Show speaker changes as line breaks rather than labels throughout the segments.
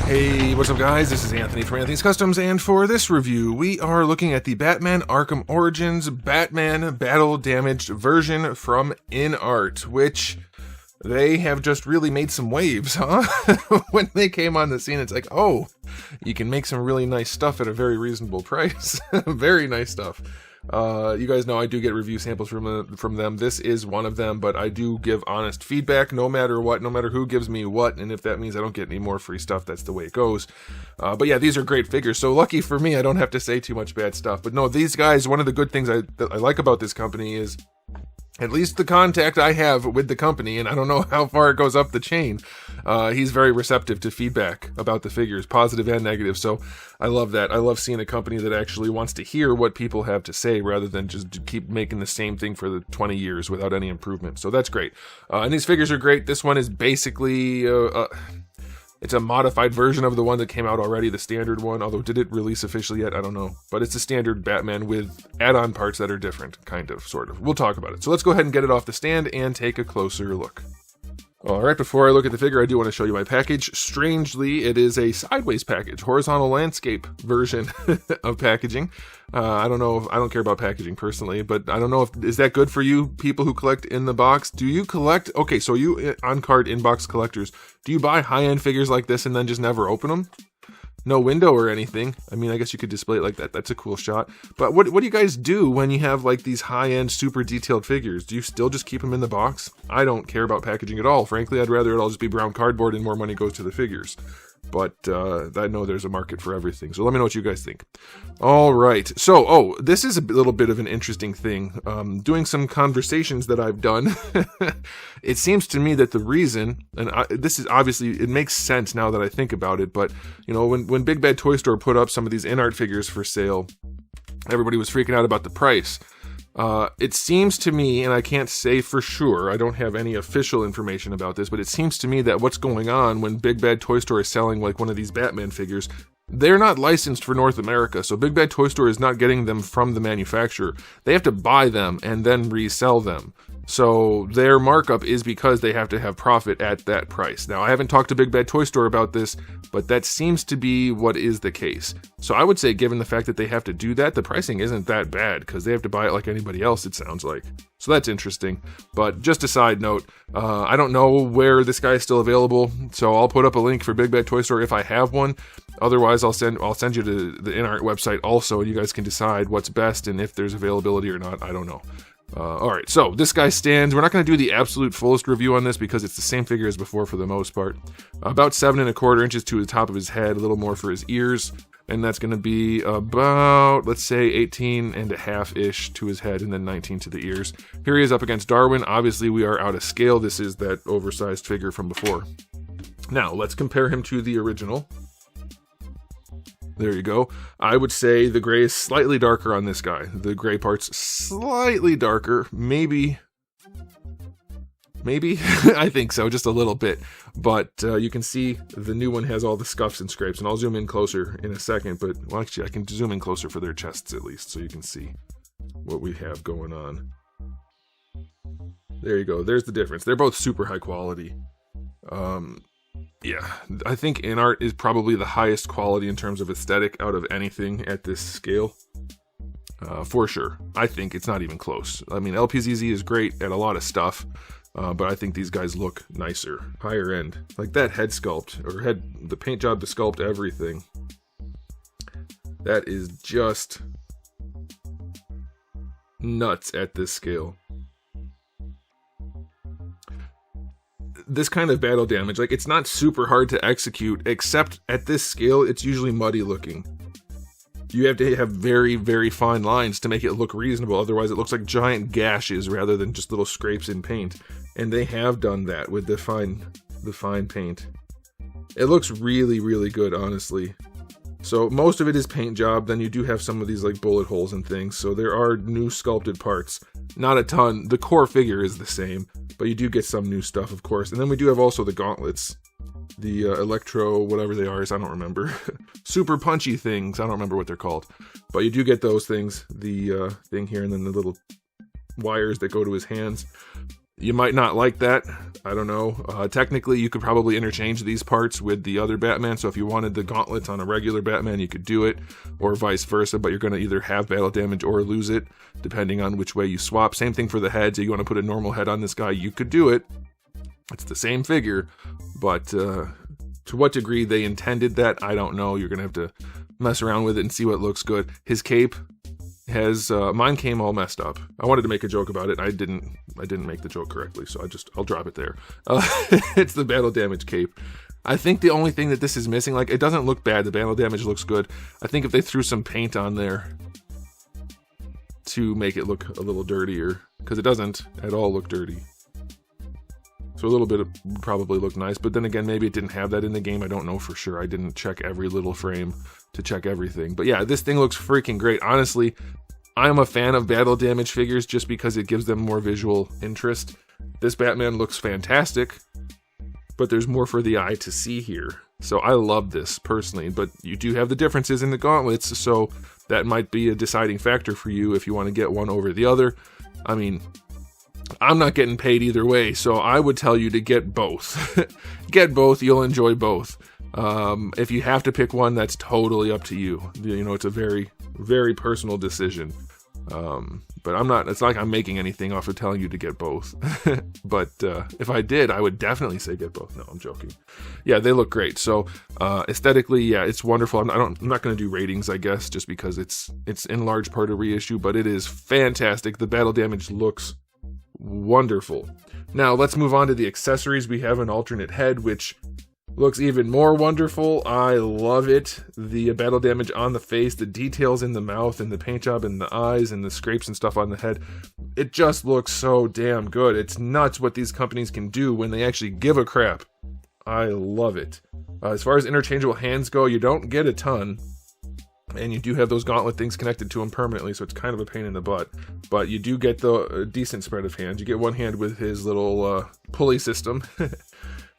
Hey, what's up guys? This is Anthony from Anthony's Customs, and for this review, we are looking at the Batman Arkham Origins Batman Battle Damaged version from InArt, which they have just really made some waves, huh? When they came on the scene, it's like, oh, you can make some really nice stuff at a very reasonable price. Very nice stuff. You guys know I do get review samples from them. This is one of them, but I do give honest feedback no matter what, no matter who gives me what, and if that means I don't get any more free stuff, that's the way it goes. But yeah, these are great figures, so lucky for me, I don't have to say too much bad stuff. But no, these guys, one of the good things that I like about this company is at least the contact I have with the company, and I don't know how far it goes up the chain, he's very receptive to feedback about the figures, positive and negative, so I love that. I love seeing a company that actually wants to hear what people have to say rather than just keep making the same thing for the 20 years without any improvement, so that's great. And these figures are great. This one is basically it's a modified version of the one that came out already, the standard one, although did it release officially yet? I don't know. But it's a standard Batman with add-on parts that are different, kind of, sort of. We'll talk about it. So let's go ahead and get it off the stand and take a closer look. Alright, before I look at the figure, I do want to show you my package. Strangely, it is a sideways package, horizontal landscape version of packaging. I don't know, I don't care about packaging personally, but I don't know is that good for you people who collect in the box? Do you collect, okay, so you on-card inbox collectors, do you buy high-end figures like this and then just never open them? No window or anything. I mean, I guess you could display it like that. That's a cool shot. But what do you guys do when you have like these high-end, super detailed figures? Do you still just keep them in the box? I don't care about packaging at all. Frankly, I'd rather it all just be brown cardboard and more money goes to the figures. But I know there's a market for everything. So let me know what you guys think. All right. So, this is a little bit of an interesting thing. Doing some conversations that I've done, it seems to me that the reason, and this is obviously, it makes sense now that I think about it, but, you know, when Big Bad Toy Store put up some of these InArt figures for sale, everybody was freaking out about the price. It seems to me, and I can't say for sure, I don't have any official information about this, but it seems to me that what's going on when Big Bad Toy Store is selling like one of these Batman figures, they're not licensed for North America, so Big Bad Toy Store is not getting them from the manufacturer. They have to buy them and then resell them. So their markup is because they have to have profit at that price. Now, I haven't talked to Big Bad Toy Store about this, but that seems to be what is the case. So I would say, given the fact that they have to do that, the pricing isn't that bad, because they have to buy it like anybody else, it sounds like. So that's interesting. But just a side note, I don't know where this guy is still available, so I'll put up a link for Big Bad Toy Store if I have one. Otherwise, I'll send you to the InArt website also, and you guys can decide what's best and if there's availability or not. I don't know. Alright, so this guy stands. We're not going to do the absolute fullest review on this because it's the same figure as before for the most part. About 7 1/4 inches to the top of his head, a little more for his ears, and that's going to be about, let's say, 18 1/2-ish to his head and then 19 to the ears. Here he is up against Darwin. Obviously, we are out of scale. This is that oversized figure from before. Now, let's compare him to the original. There you go. I would say the gray is slightly darker on this guy. The gray part's slightly darker. Maybe. I think so, just a little bit. But you can see the new one has all the scuffs and scrapes. And I'll zoom in closer in a second. But, well, actually, I can zoom in closer for their chests at least, so you can see what we have going on. There you go. There's the difference. They're both super high quality. Yeah, I think InArt is probably the highest quality in terms of aesthetic out of anything at this scale. For sure. I think it's not even close. I mean, LPZZ is great at a lot of stuff, but I think these guys look nicer, higher end. Like that head sculpt, or the paint job to sculpt everything. That is just nuts at this scale. This kind of battle damage, like, it's not super hard to execute, except at this scale, it's usually muddy looking. You have to have very, very fine lines to make it look reasonable, otherwise it looks like giant gashes rather than just little scrapes in paint. And they have done that with the fine paint. It looks really, really good, honestly. So most of it is paint job, then you do have some of these like bullet holes and things, so there are new sculpted parts. Not a ton. The core figure is the same, but you do get some new stuff, of course. And then we do have also the gauntlets. The electro, whatever they are, I don't remember. Super punchy things, I don't remember what they're called. But you do get those things, the thing here, and then the little wires that go to his hands. You might not like that. I don't know. Technically, you could probably interchange these parts with the other Batman. So if you wanted the gauntlets on a regular Batman, you could do it, or vice versa. But you're going to either have battle damage or lose it, depending on which way you swap. Same thing for the heads. If you want to put a normal head on this guy, you could do it. It's the same figure, but to what degree they intended that, I don't know. You're going to have to mess around with it and see what looks good. His cape has mine came all messed up. I wanted to make a joke about it. I didn't make the joke correctly, so I'll drop it there. It's the battle damage cape. I think the only thing that this is missing, like, it doesn't look bad. The battle damage looks good. I think if they threw some paint on there to make it look a little dirtier, because it doesn't at all look dirty. So a little bit would probably look nice, but then again, maybe it didn't have that in the game. I don't know for sure. I didn't check every little frame to check everything. But yeah, this thing looks freaking great. Honestly, I'm a fan of battle damage figures just because it gives them more visual interest. This Batman looks fantastic, but there's more for the eye to see here. So I love this personally, but you do have the differences in the gauntlets, so that might be a deciding factor for you if you want to get one over the other. I mean, I'm not getting paid either way, so I would tell you to get both. Get both, you'll enjoy both. If you have to pick one, that's totally up to you. You know, it's a very, very personal decision. But it's not like I'm making anything off of telling you to get both. But if I did, I would definitely say get both. No, I'm joking. Yeah, they look great. So aesthetically, yeah, it's wonderful. I'm not going to do ratings, I guess, just because it's in large part a reissue, but it is fantastic. The battle damage looks wonderful. Now let's move on to the accessories. We have an alternate head, which looks even more wonderful. I love it. The battle damage on the face, the details in the mouth and the paint job in the eyes and the scrapes and stuff on the head. It just looks so damn good. It's nuts what these companies can do when they actually give a crap. I love it. As far as interchangeable hands go, you don't get a ton. And you do have those gauntlet things connected to him permanently, so it's kind of a pain in the butt. But you do get the decent spread of hands. You get one hand with his little pulley system.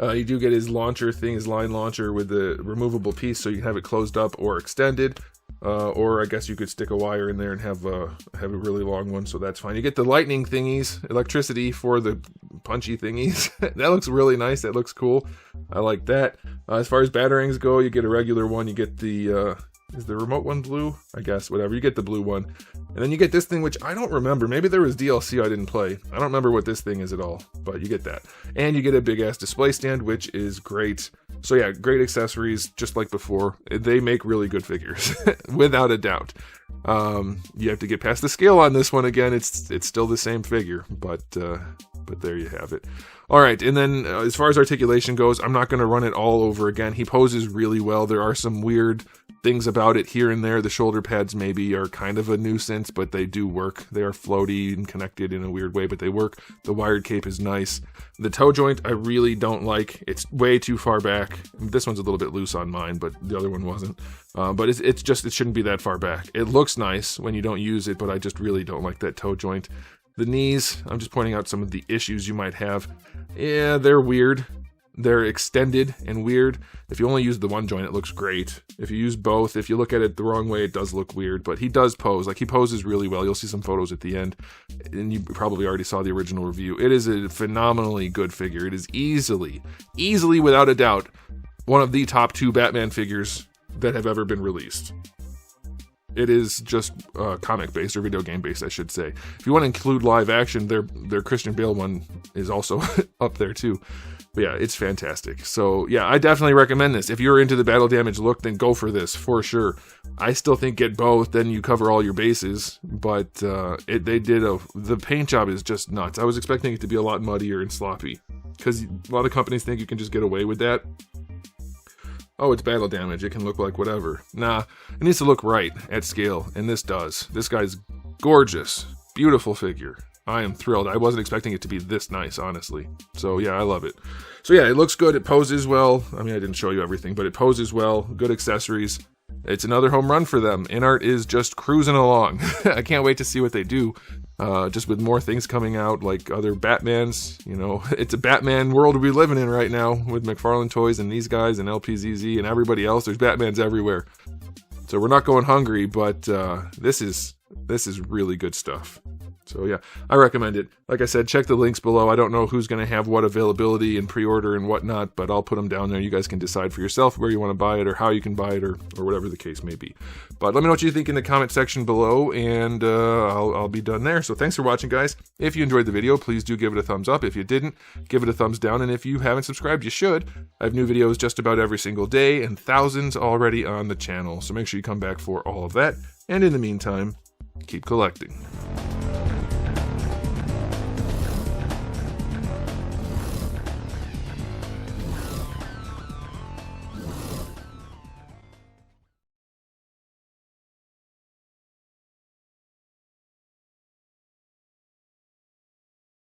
You do get his launcher thing, his line launcher with the removable piece, so you can have it closed up or extended. Or I guess you could stick a wire in there and have a really long one, so that's fine. You get the lightning thingies, electricity for the punchy thingies. That looks really nice. That looks cool. I like that. As far as batarangs go, you get a regular one. You get the... is the remote one blue? I guess, whatever. You get the blue one. And then you get this thing, which I don't remember. Maybe there was DLC I didn't play. I don't remember what this thing is at all, but you get that. And you get a big-ass display stand, which is great. So yeah, great accessories, just like before. They make really good figures, without a doubt. You have to get past the scale on this one again. It's still the same figure, but there you have it. All right, and then as far as articulation goes, I'm not going to run it all over again. He poses really well. There are some weird things about it here and there. The shoulder pads maybe are kind of a nuisance, but they do work. They are floaty and connected in a weird way, but they work. The wired cape is nice. The toe joint I really don't like. It's way too far back. This one's a little bit loose on mine, but the other one wasn't. But it shouldn't be that far back. It looks nice when you don't use it, but I just really don't like that toe joint. The knees, I'm just pointing out some of the issues you might have. Yeah, they're weird. They're extended and weird. If you only use the one joint, it looks great. If you use both, if you look at it the wrong way, it does look weird. But he does pose. Like, he poses really well. You'll see some photos at the end. And you probably already saw the original review. It is a phenomenally good figure. It is easily, without a doubt, one of the top 2 Batman figures that have ever been released. It is just comic-based, or video game-based, I should say. If you want to include live action, their Christian Bale one is also up there, too. But yeah, it's fantastic. So yeah, I definitely recommend this. If you're into the battle damage look, then go for this, for sure. I still think get both, then you cover all your bases. But the paint job is just nuts. I was expecting it to be a lot muddier and sloppy, because a lot of companies think you can just get away with that. Oh, it's battle damage. It can look like whatever. Nah, it needs to look right at scale, and this does. This guy's gorgeous. Beautiful figure. I am thrilled. I wasn't expecting it to be this nice, honestly. So yeah, I love it. So yeah, it looks good. It poses well. I mean, I didn't show you everything, but it poses well. Good accessories. It's another home run for them. InArt is just cruising along. I can't wait to see what they do. Just with more things coming out, like other Batmans. You know, it's a Batman world we're living in right now with McFarlane Toys and these guys and LPZZ and everybody else. There's Batmans everywhere. So we're not going hungry, but this is really good stuff. So yeah, I recommend it. Like I said, check the links below. I don't know who's going to have what availability and pre-order and whatnot, but I'll put them down there. You guys can decide for yourself where you want to buy it or how you can buy it or whatever the case may be. But let me know what you think in the comment section below, and I'll be done there. So thanks for watching, guys. If you enjoyed the video, please do give it a thumbs up. If you didn't, give it a thumbs down. And if you haven't subscribed, you should. I have new videos just about every single day and thousands already on the channel. So make sure you come back for all of that. And in the meantime, keep collecting.